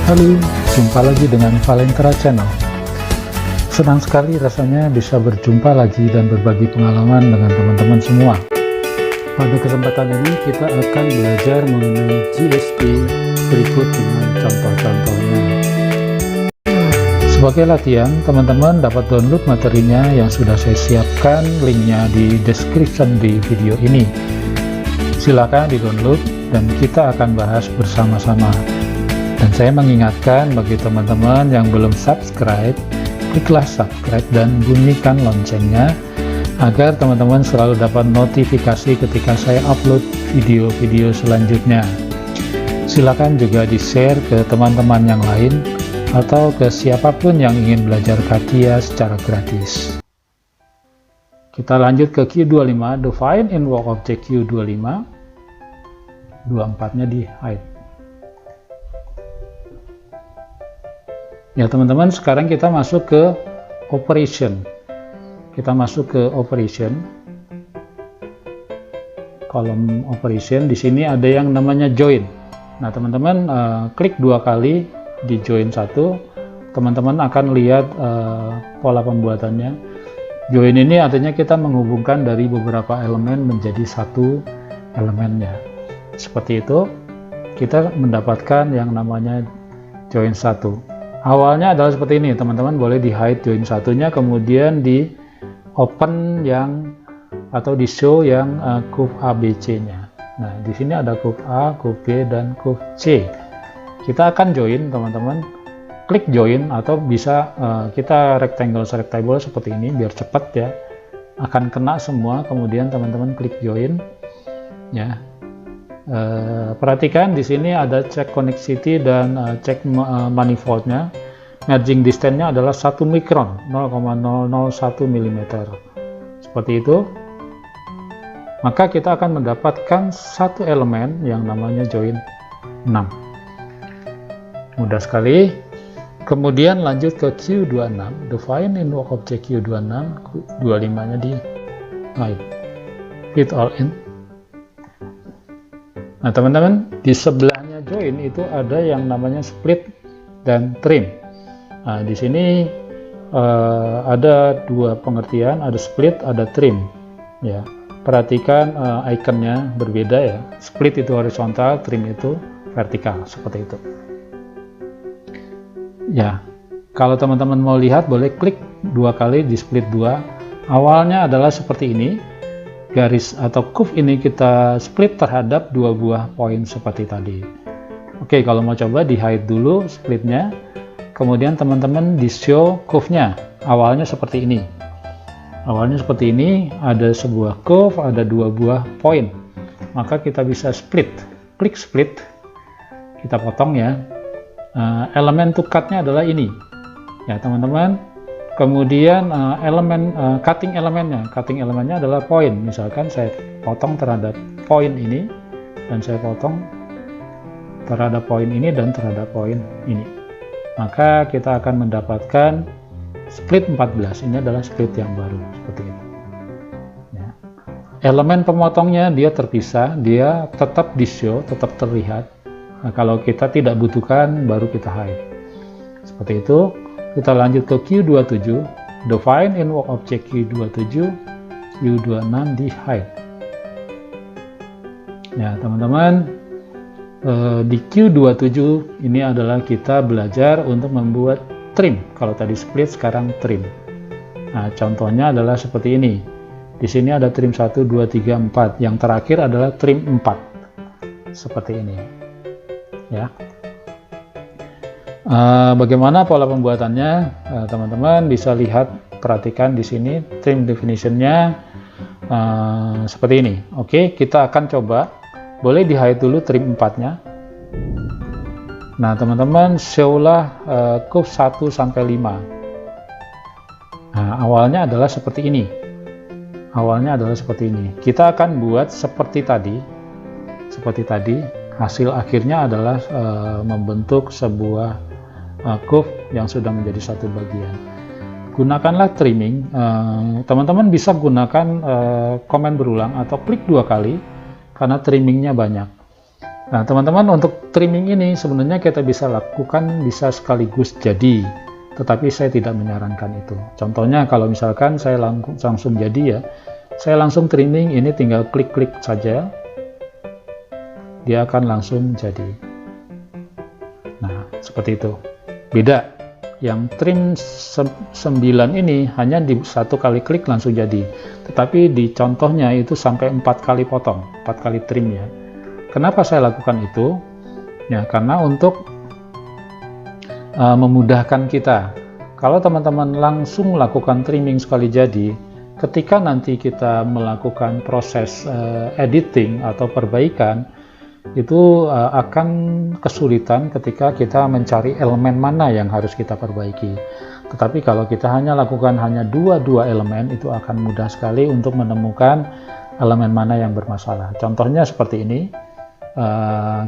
Halo, jumpa lagi dengan Valentera Channel. Senang sekali rasanya bisa berjumpa lagi dan berbagi pengalaman dengan teman-teman semua. Pada kesempatan ini kita akan belajar mengenai GSP berikut dengan contoh-contohnya. Sebagai latihan, teman-teman dapat download materinya yang sudah saya siapkan, linknya di description di video ini. Silakan di-download dan kita akan bahas bersama-sama. Dan saya mengingatkan bagi teman-teman yang belum subscribe, kliklah subscribe dan bunyikan loncengnya agar teman-teman selalu dapat notifikasi ketika saya upload video-video selanjutnya. Silakan juga di-share ke teman-teman yang lain atau ke siapapun yang ingin belajar CATIA secara gratis. Kita lanjut ke Q25, define invoke object Q25, 24-nya di hide. Ya teman-teman, sekarang kita masuk ke operation. Kita masuk ke operation. Kolom operation, di sini ada yang namanya join. Nah teman-teman klik dua kali di join satu, teman-teman akan lihat pola pembuatannya. Join ini artinya kita menghubungkan dari beberapa elemen menjadi satu elemennya. Seperti itu, kita mendapatkan yang namanya join satu. Awalnya adalah seperti ini, teman-teman boleh di hide join satunya, kemudian di open yang atau di show yang curve ABC nya. Nah di sini ada curve A, curve B, dan curve C. Kita akan join, teman-teman klik join, atau bisa kita rectangle seperti ini biar cepat ya, akan kena semua. Kemudian teman-teman klik join ya. Perhatikan di sini ada check connectivity dan check manifoldnya. Merging distance-nya adalah 1 mikron, 0,001 mm. Seperti itu. Maka kita akan mendapatkan satu elemen yang namanya join 6. Mudah sekali. Kemudian lanjut ke Q26, define invoke object Q26, 25-nya di hide, fit all in. Nah teman-teman, di sebelahnya join itu ada yang namanya split dan trim. Nah di sini ada dua pengertian, ada split, ada trim. Ya, perhatikan ikonnya berbeda ya. Split itu horizontal, trim itu vertikal, seperti itu. Ya, kalau teman-teman mau lihat boleh klik dua kali di split 2. Awalnya adalah seperti ini. Garis atau curve ini kita split terhadap dua buah poin seperti tadi. Oke, kalau mau coba di hide dulu splitnya, kemudian teman-teman di show curve-nya. Awalnya seperti ini. Awalnya seperti ini, ada sebuah curve, ada dua buah poin. Maka kita bisa split. Klik split, kita potong ya. Elemen to cut-nya adalah ini. Ya teman-teman. Kemudian cutting elemennya adalah poin. Misalkan saya potong terhadap poin ini, dan saya potong terhadap poin ini dan terhadap poin ini. Maka kita akan mendapatkan split 14. Ini adalah split yang baru seperti ini. Ya. Elemen pemotongnya dia terpisah, dia tetap di show, tetap terlihat. Nah, kalau kita tidak butuhkan, baru kita hide. Seperti itu. Kita lanjut ke Q27, define invoke object Q27, Q26 di hide. Ya teman-teman, di Q27 ini adalah kita belajar untuk membuat trim. Kalau tadi split, sekarang trim. Nah contohnya adalah seperti ini. Di sini ada trim 1, 2, 3, 4. Yang terakhir adalah trim 4. Seperti ini. Ya. Bagaimana pola pembuatannya, teman-teman bisa lihat, perhatikan di sini trim definition-nya seperti ini. Oke, kita akan coba. Boleh di hide dulu trim 4-nya. Nah teman-teman, show-lah curve 1 sampai 5. Nah awalnya adalah seperti ini. Kita akan buat seperti tadi. Hasil akhirnya adalah membentuk sebuah curve yang sudah menjadi satu bagian. Gunakanlah trimming. Teman-teman bisa gunakan komen berulang atau klik dua kali karena trimmingnya banyak. Nah, teman-teman, untuk trimming ini sebenarnya kita bisa lakukan bisa sekaligus jadi, tetapi saya tidak menyarankan itu. Contohnya kalau misalkan saya langsung jadi ya, saya langsung trimming ini tinggal klik-klik saja, dia akan langsung jadi. Nah, seperti itu. Beda. Yang trim 9 ini hanya di satu kali klik langsung jadi. Tetapi di contohnya itu sampai 4 kali potong, 4 kali trim ya. Kenapa saya lakukan itu? Ya, karena untuk memudahkan kita. Kalau teman-teman langsung lakukan trimming sekali jadi, ketika nanti kita melakukan proses editing atau perbaikan, itu akan kesulitan ketika kita mencari elemen mana yang harus kita perbaiki. Tetapi kalau kita lakukan hanya dua elemen, itu akan mudah sekali untuk menemukan elemen mana yang bermasalah. Contohnya seperti ini,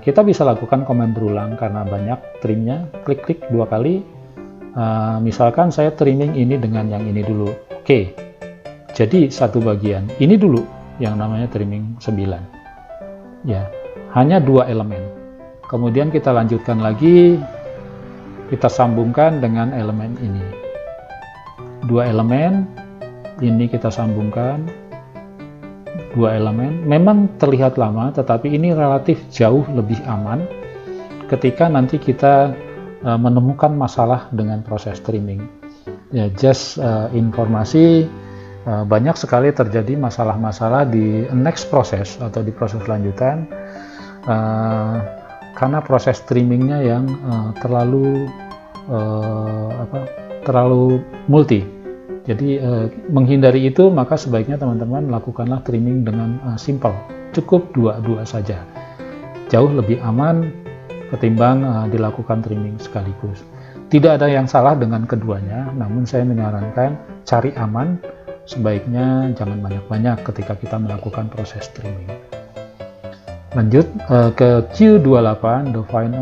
kita bisa lakukan komen berulang karena banyak trimnya, klik-klik 2 kali. Misalkan saya trimming ini dengan yang ini dulu. Oke, jadi satu bagian ini dulu yang namanya trimming 9 ya. Hanya 2 elemen. Kemudian kita lanjutkan lagi, kita sambungkan dengan elemen ini. 2 elemen, ini kita sambungkan. 2 elemen, memang terlihat lama, tetapi ini relatif jauh lebih aman ketika nanti kita menemukan masalah dengan proses trimming. Ya, just informasi, banyak sekali terjadi masalah-masalah di next proses atau di proses lanjutan. Karena proses trimmingnya yang terlalu multi. Jadi menghindari itu, maka sebaiknya teman-teman lakukanlah trimming dengan simple, cukup dua saja, jauh lebih aman ketimbang dilakukan trimming sekaligus. Tidak ada yang salah dengan keduanya, namun saya menyarankan cari aman, sebaiknya jangan banyak-banyak ketika kita melakukan proses trimming. Lanjut ke Q28, Define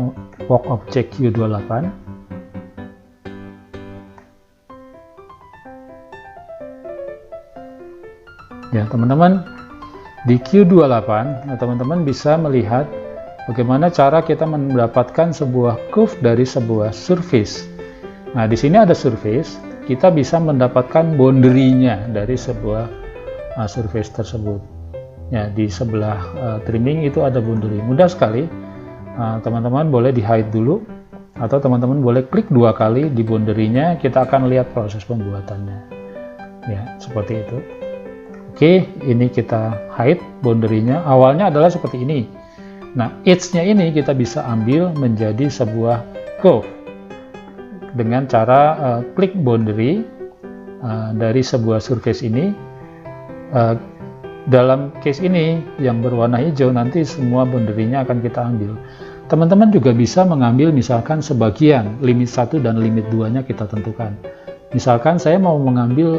Walk Object Q28. Ya, teman-teman, di Q28, teman-teman bisa melihat bagaimana cara kita mendapatkan sebuah curve dari sebuah surface. Nah, di sini ada surface, kita bisa mendapatkan boundary-nya dari sebuah surface tersebut. Ya, di sebelah trimming itu ada boundary. Mudah sekali. Teman-teman boleh di hide dulu, atau teman-teman boleh klik 2 kali di boundary-nya, kita akan lihat proses pembuatannya. Ya, seperti itu. Oke, ini kita hide boundary-nya. Awalnya adalah seperti ini. Nah, edge-nya ini kita bisa ambil menjadi sebuah curve dengan cara klik boundary dari sebuah surface ini. Dalam case ini yang berwarna hijau, nanti semua boundary-nya akan kita ambil. Teman-teman juga bisa mengambil misalkan sebagian, limit 1 dan limit 2-nya kita tentukan. Misalkan saya mau mengambil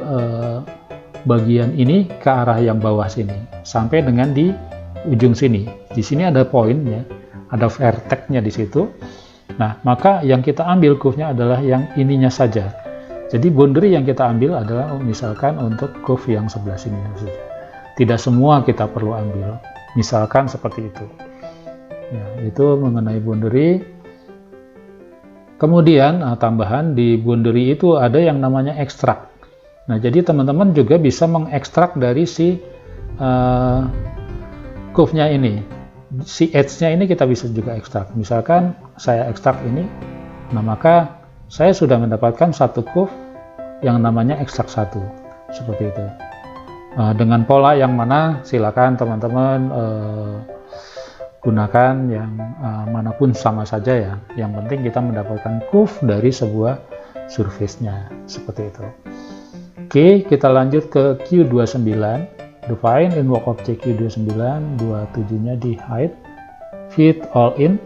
bagian ini ke arah yang bawah sini, sampai dengan di ujung sini. Di sini ada poinnya, ada vertex-nya di situ. Nah, maka yang kita ambil curve-nya adalah yang ininya saja. Jadi boundary yang kita ambil adalah misalkan untuk curve yang sebelah sini saja. Tidak semua kita perlu ambil, misalkan seperti itu. Ya, itu mengenai boundary. Kemudian tambahan di boundary itu ada yang namanya extract. Nah, jadi teman-teman juga bisa mengekstrak dari si curve-nya ini. Si edge-nya ini kita bisa juga ekstrak. Misalkan saya ekstrak ini, nah maka saya sudah mendapatkan satu curve yang namanya ekstrak 1. Seperti itu. Dengan pola yang mana silakan teman-teman gunakan yang manapun sama saja ya. Yang penting kita mendapatkan curve dari sebuah surface-nya seperti itu. Oke, kita lanjut ke Q29, Define in Walk Object Q29, 27-nya di hide, fit all in.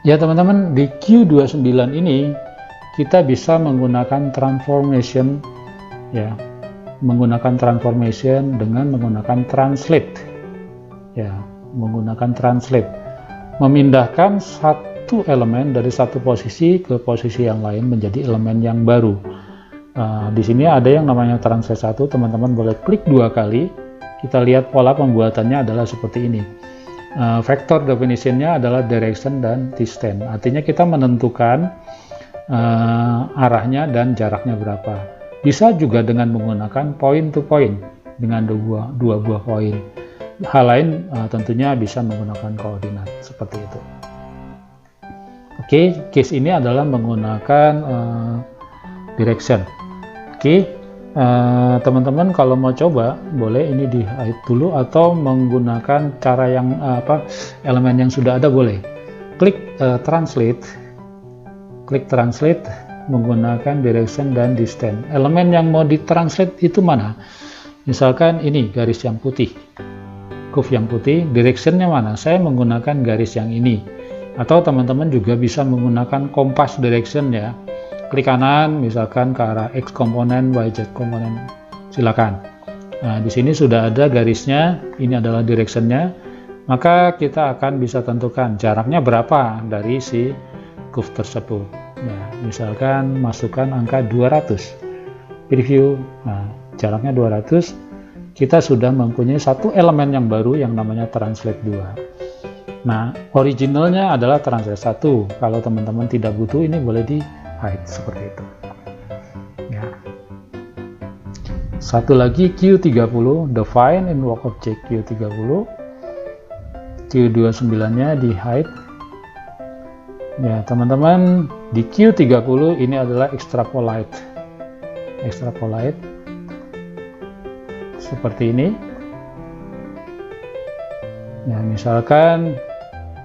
Ya teman-teman, di Q29 ini kita bisa menggunakan transformation ya, menggunakan transformation dengan menggunakan translate ya, menggunakan translate, memindahkan satu elemen dari satu posisi ke posisi yang lain menjadi elemen yang baru. Di sini ada yang namanya translate 1, teman-teman boleh klik 2 kali, kita lihat pola pembuatannya adalah seperti ini. vector definition-nya adalah direction dan distance. Artinya kita menentukan arahnya dan jaraknya berapa. Bisa juga dengan menggunakan point to point dengan dua buah poin. Hal lain tentunya bisa menggunakan koordinat seperti itu. Oke, case ini adalah menggunakan direction. Oke, teman-teman kalau mau coba boleh ini di hide dulu atau menggunakan cara yang elemen yang sudah ada boleh. Klik translate menggunakan direction dan distance. Elemen yang mau ditranslate itu mana? Misalkan ini garis yang putih, curve yang putih, directionnya mana? Saya menggunakan garis yang ini. Atau teman-teman juga bisa menggunakan kompas direction ya. Klik kanan misalkan ke arah X komponen, Y, Z komponen, silakan. Nah, di sini sudah ada garisnya, ini adalah directionnya, maka kita akan bisa tentukan jaraknya berapa dari si curve tersebut. Ya, misalkan masukkan angka 200, preview, nah jaraknya 200, kita sudah mempunyai satu elemen yang baru yang namanya translate 2. Nah, originalnya adalah translate 1, kalau teman-teman tidak butuh ini boleh di hide seperti itu ya. Satu lagi Q30 define in work object Q30, Q29 nya di hide ya. Teman-teman di Q30 ini adalah extrapolate seperti ini ya. Misalkan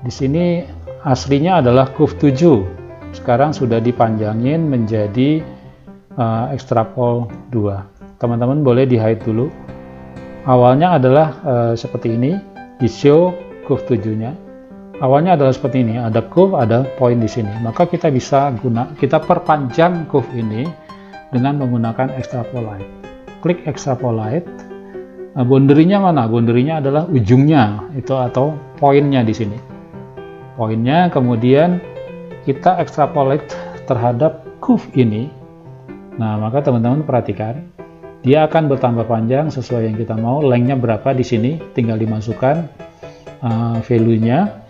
di sini aslinya adalah curve 7, sekarang sudah dipanjangin menjadi extrapol 2. Teman-teman boleh di hide dulu. Awalnya adalah seperti ini, di show curve 7 nya. Awalnya adalah seperti ini, ada curve, ada point di sini. Maka kita bisa kita perpanjang curve ini dengan menggunakan extrapolate. Klik extrapolate. Nah, boundary-nya mana? Boundary-nya adalah ujungnya itu atau poinnya di sini. Poinnya kemudian kita extrapolate terhadap curve ini. Nah, maka teman-teman perhatikan, dia akan bertambah panjang sesuai yang kita mau. Lengthnya berapa di sini, tinggal dimasukkan value-nya.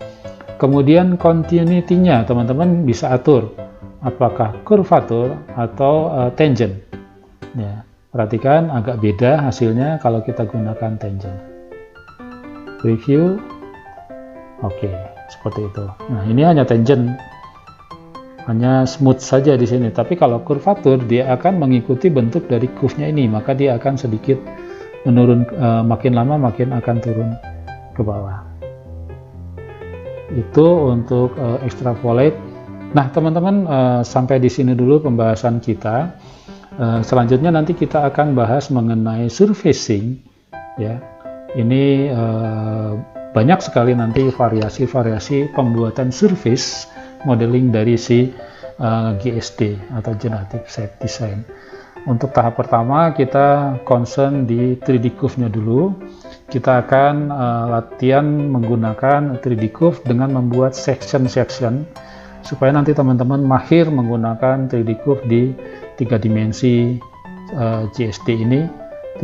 Kemudian continuity-nya teman-teman bisa atur, apakah curvature atau tangent. Ya, perhatikan agak beda hasilnya kalau kita gunakan tangent. Preview, oke, seperti itu. Nah, ini hanya tangent, hanya smooth saja di sini. Tapi kalau curvature dia akan mengikuti bentuk dari curve-nya ini, maka dia akan sedikit menurun, makin lama makin akan turun ke bawah. Itu untuk extrapolate. Nah, teman-teman sampai di sini dulu pembahasan kita. Selanjutnya nanti kita akan bahas mengenai surfacing ya. Ini banyak sekali nanti variasi-variasi pembuatan surface modeling dari si GSD atau Generative Shape Design. Untuk tahap pertama kita concern di 3D curve-nya dulu. Kita akan latihan menggunakan 3D curve dengan membuat section-section supaya nanti teman-teman mahir menggunakan 3D curve di 3 dimensi GSD ini.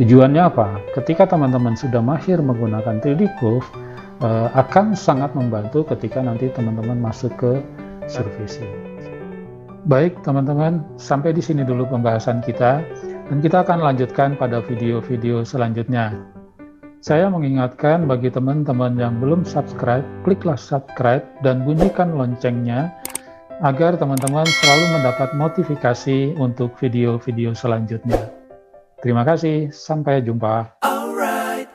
Tujuannya apa? Ketika teman-teman sudah mahir menggunakan 3D curve, akan sangat membantu ketika nanti teman-teman masuk ke surfacing. Baik teman-teman, sampai di sini dulu pembahasan kita, dan kita akan lanjutkan pada video-video selanjutnya. Saya mengingatkan bagi teman-teman yang belum subscribe, kliklah subscribe dan bunyikan loncengnya agar teman-teman selalu mendapat notifikasi untuk video-video selanjutnya. Terima kasih, sampai jumpa. Alright.